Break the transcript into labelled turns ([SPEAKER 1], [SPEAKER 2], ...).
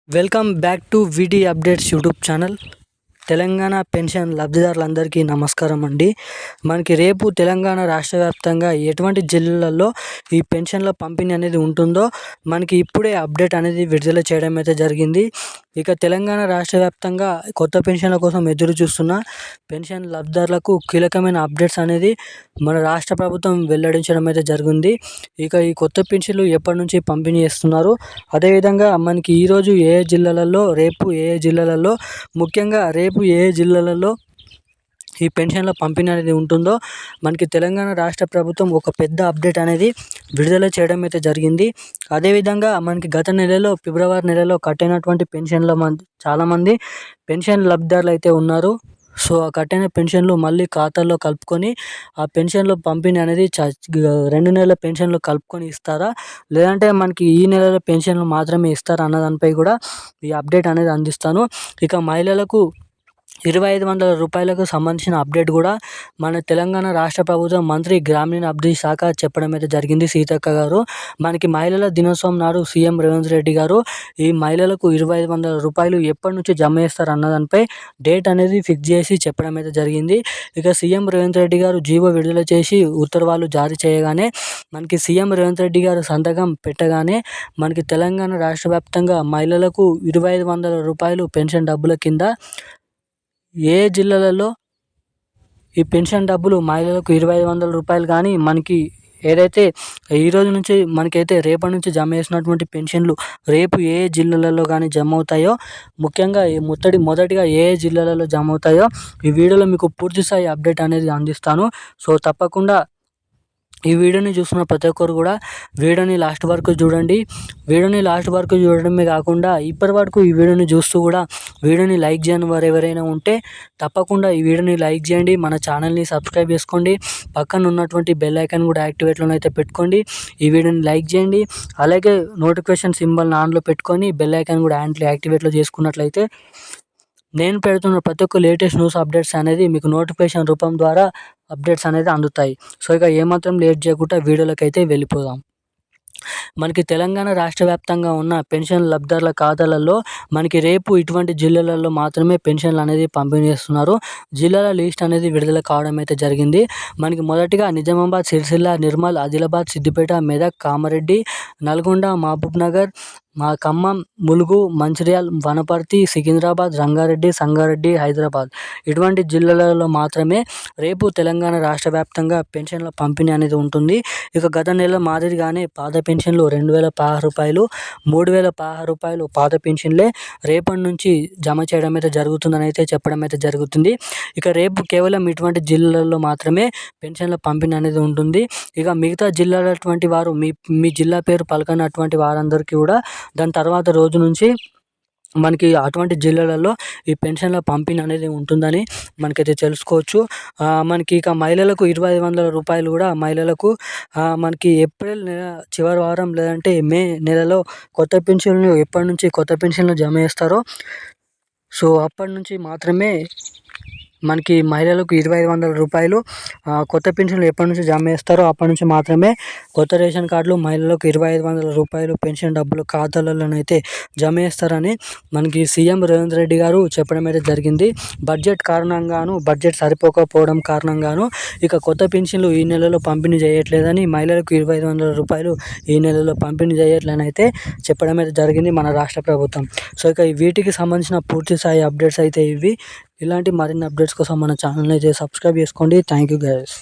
[SPEAKER 1] Welcome back to VD updates YouTube channel. Telangana pension లబ్ధిదారులందరికీ నమస్కారం అండి. మనకి రేపు తెలంగాణ రాష్ట్ర వ్యాప్తంగా ఎటువంటి జిల్లాల్లో ఈ పెన్షన్ల పంపిణీ అనేది ఉంటుందో మనకి ఇప్పుడే అప్డేట్ అనేది విడుదల చేయడం అయితే జరిగింది. ఇక తెలంగాణ రాష్ట్ర వ్యాప్తంగా కొత్త పెన్షన్ల కోసం ఎదురు చూస్తున్న పెన్షన్ లబ్ధిదారులకు కీలకమైన అప్డేట్స్ అనేది మన రాష్ట్ర ప్రభుత్వం వెల్లడించడం అయితే జరిగింది. ఇక ఈ కొత్త పెన్షన్లు ఎప్పటి నుంచి పంపిణీ చేస్తున్నారు, అదేవిధంగా మనకి ఈరోజు ఏ జిల్లాలలో, రేపు ఏ జిల్లాలలో, ముఖ్యంగా రేపు ఏ జిల్లాలలో ఈ పెన్షన్ల పంపిణీ అనేది ఉంటుందో మనకి తెలంగాణ రాష్ట్ర ప్రభుత్వం ఒక పెద్ద అప్డేట్ అనేది విడుదల చేయడం అయితే జరిగింది. అదేవిధంగా మనకి గత నెలలో ఫిబ్రవరి నెలలో కట్టినటువంటి పెన్షన్ల చాలామంది పెన్షన్ లబ్ధిదారులు అయితే ఉన్నారు. సో ఆ కట్టిన పెన్షన్లు మళ్ళీ ఖాతాల్లో కలుపుకొని ఆ పెన్షన్లు పంపిణీ అనేది 2 నెలల పెన్షన్లు కలుపుకొని ఇస్తారా, లేదంటే మనకి ఈ నెలల పెన్షన్లు మాత్రమే ఇస్తారా అన్న దానిపై కూడా ఈ అప్డేట్ అనేది అందిస్తాను. ఇక మహిళలకు 2,500 రూపాయలకు సంబంధించిన అప్డేట్ కూడా మన తెలంగాణ రాష్ట్ర ప్రభుత్వం మంత్రి గ్రామీణ అభివృద్ధి శాఖ చెప్పడం అయితే జరిగింది, సీతక్క గారు. మనకి మహిళల దినోత్సవం నాడు సీఎం రేవంత్ రెడ్డి గారు ఈ మహిళలకు 2,500 రూపాయలు ఎప్పటి నుంచి జమ చేస్తారు అన్న దానిపై డేట్ అనేది ఫిక్స్ చేసి చెప్పడం అయితే జరిగింది. ఇక సీఎం రేవంత్ రెడ్డి గారు జీవో విడుదల చేసి ఉత్తర్వులు జారీ చేయగానే మనకి సీఎం రేవంత్ రెడ్డి గారు సంతకం పెట్టగానే మనకి తెలంగాణ రాష్ట్ర వ్యాప్తంగా మహిళలకు 2,500 రూపాయలు పెన్షన్ డబ్బుల కింద ఏ జిల్లాలలో ఈ పెన్షన్ డబ్బులు మహిళలకు 2,500 రూపాయలు కానీ మనకి ఏదైతే ఈరోజు నుంచి మనకైతే రేపటి నుంచి జమ చేసినటువంటి పెన్షన్లు రేపు ఏ జిల్లాలలో కానీ జమ అవుతాయో, ముఖ్యంగా మొదటిగా ఏ జిల్లాలలో జమ అవుతాయో ఈ వీడియోలో మీకు పూర్తి స్థాయి అప్డేట్ అనేది అందిస్తాను. సో తప్పకుండా ఈ వీడియోని చూస్తున్న ప్రతి ఒక్కరు కూడా వీడియోని లాస్ట్ వరకు చూడండి. వీడియోని లాస్ట్ వరకు చూడడమే కాకుండా ఇప్పటి వరకు ఈ వీడియోని చూస్తూ కూడా వీడియోని లైక్ చేయని వారు ఎవరైనా ఉంటే తప్పకుండా ఈ వీడియోని లైక్ చేయండి, మన ఛానల్ని సబ్స్క్రైబ్ చేసుకోండి, పక్కన ఉన్నటువంటి బెల్ ఐకాన్ కూడా యాక్టివేట్లోనే అయితే పెట్టుకోండి. ఈ వీడియోని లైక్ చేయండి, అలాగే నోటిఫికేషన్ సింబల్ ఆన్లో పెట్టుకొని బెల్ ఐకాన్ కూడా యాక్టివేట్లో చేసుకున్నట్లయితే నేను పెడుతున్న ప్రతి ఒక్క లేటెస్ట్ న్యూస్ అప్డేట్స్ అనేది మీకు నోటిఫికేషన్ రూపం ద్వారా అప్డేట్స్ అనేది అందుతాయి. సో ఇక ఏమాత్రం లేట్ చేయకుండా వీడియోలోకి అయితే వెళ్ళిపోదాం. మనకి తెలంగాణ రాష్ట్ర వ్యాప్తంగా ఉన్న పెన్షన్ లబ్ధిదారుల ఖాతాలలో మనకి రేపు ఇటువంటి జిల్లాలలో మాత్రమే పెన్షన్లు అనేది పంపిణీ చేస్తున్నారు. జిల్లాల లిస్ట్ అనేది విడుదల కావడం అయితే జరిగింది. మనకి మొదటిగా నిజామాబాద్, సిరిసిల్ల, నిర్మల్, ఆదిలాబాద్, సిద్దిపేట, మెదక్, కామారెడ్డి, నల్గొండ, మహబూబ్నగర్, ఖమ్మం, ములుగు, మంచిర్యాల, వనపర్తి, సికింద్రాబాద్, రంగారెడ్డి, సంగారెడ్డి, హైదరాబాద్ ఇటువంటి జిల్లాలలో మాత్రమే రేపు తెలంగాణ రాష్ట్ర వ్యాప్తంగా పెన్షన్ల పంపిణీ అనేది ఉంటుంది. ఇక గత నెల మాదిరిగానే పాత పెన్షన్లు 2,016 రూపాయలు, 3,016 రూపాయలు పాత పెన్షన్లే రేపటి నుంచి జమ చేయడం అయితే జరుగుతుందని అయితే చెప్పడం అయితే జరుగుతుంది. ఇక రేపు కేవలం ఇటువంటి జిల్లాలలో మాత్రమే పెన్షన్ల పంపిణీ అనేది ఉంటుంది. ఇక మిగతా జిల్లాలటువంటి వారు మీ జిల్లా పేరు పలకనటువంటి వారందరికీ కూడా దాని తర్వాత రోజు నుంచి మనకి అటువంటి జిల్లాలలో ఈ పెన్షన్ల పంపిణీ అనేది ఉంటుందని మనకైతే తెలుసుకోవచ్చు. మనకి ఇక మహిళలకు 2,500 రూపాయలు కూడా మహిళలకు మనకి ఏప్రిల్ నెల చివరి వారం లేదంటే మే నెలలో కొత్త పెన్షన్లు ఎప్పటి నుంచి కొత్త పెన్షన్లు జమ చేస్తారో సో అప్పటి నుంచి మాత్రమే మనకి మహిళలకు 2,500 రూపాయలు కొత్త పెన్షన్లు ఎప్పటి నుంచి జమ చేస్తారో అప్పటి నుంచి మాత్రమే కొత్త రేషన్ కార్డులు మహిళలకు 2,500 రూపాయలు పెన్షన్ డబ్బులు ఖాతాలలోనైతే జమ చేస్తారని మనకి సీఎం రేవంత్ రెడ్డి గారు చెప్పడం అయితే జరిగింది. బడ్జెట్ సరిపోకపోవడం కారణంగాను ఇక కొత్త పెన్షన్లు ఈ నెలలో పంపిణీ చేయట్లేదని, మహిళలకు 2,500 రూపాయలు ఈ నెలలో పంపిణీ చేయట్లేదని అయితే చెప్పడం అయితే జరిగింది మన రాష్ట్ర ప్రభుత్వం. సో ఇక వీటికి సంబంధించిన పూర్తి స్థాయి అప్డేట్స్ అయితే ఇవి. ఇలాంటి మరిన్ని అప్డేట్స్ కోసం మన ఛానల్ని అయితే సబ్స్క్రైబ్ చేసుకోండి. Thank you guys.